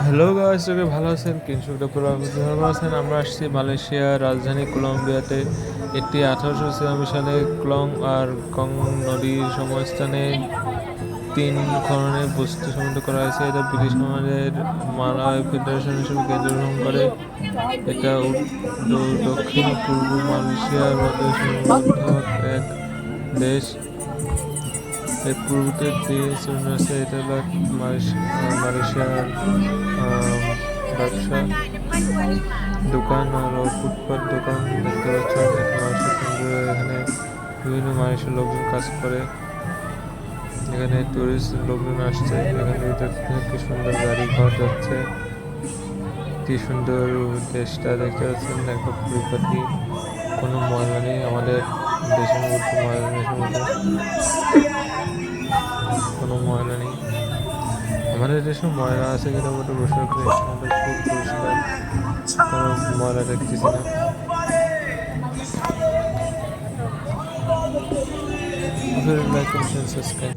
Hello guys, সবাই ভালো আছেন? কিংসুক ভালো আছেন? আমরা আসছি মালয়েশিয়ার রাজধানী কলম্বিয়াতে। এটি 1896 সালে ক্লং আর কং নদীর সমস্থানে 3 খননের বস্তু সমৃদ্ধ করা হয়েছে। এটা ব্রিটিশ আমলের মালয় ফেডারেশন হিসেবে কেন্দ্র গ্রহণ করে। এটা দক্ষিণ পূর্ব মালয়েশিয়ার মধ্যে সীমাবদ্ধ এক দেশ। এর পূর্বতে দেশ আছে। এটা হলো মালয়েশিয়ার ব্যবসা দোকান আর ফুটপাত দোকান দেখতে পাচ্ছেন। মালয়েশিয়া কেন্দ্র, এখানে বিভিন্ন মালয়েশিয়ার লোকজন কাজ করে। এখানে টুরিস্ট লোকজন আসছে। এখানে কি সুন্দর গাড়ি ঘর যাচ্ছে, কি সুন্দর দেশটা দেখতে পাচ্ছেন। একটা পরিপাটি, কোনো ময়লা নেই। আমাদের দেশের মধ্যে কোনো ময়লা নেই। আমাদের দেশে ময়লা আছে কিনা বলে বসে খুব পরিষ্কার, কোনো ময়লা দেখতেছি না। Like, subscribe.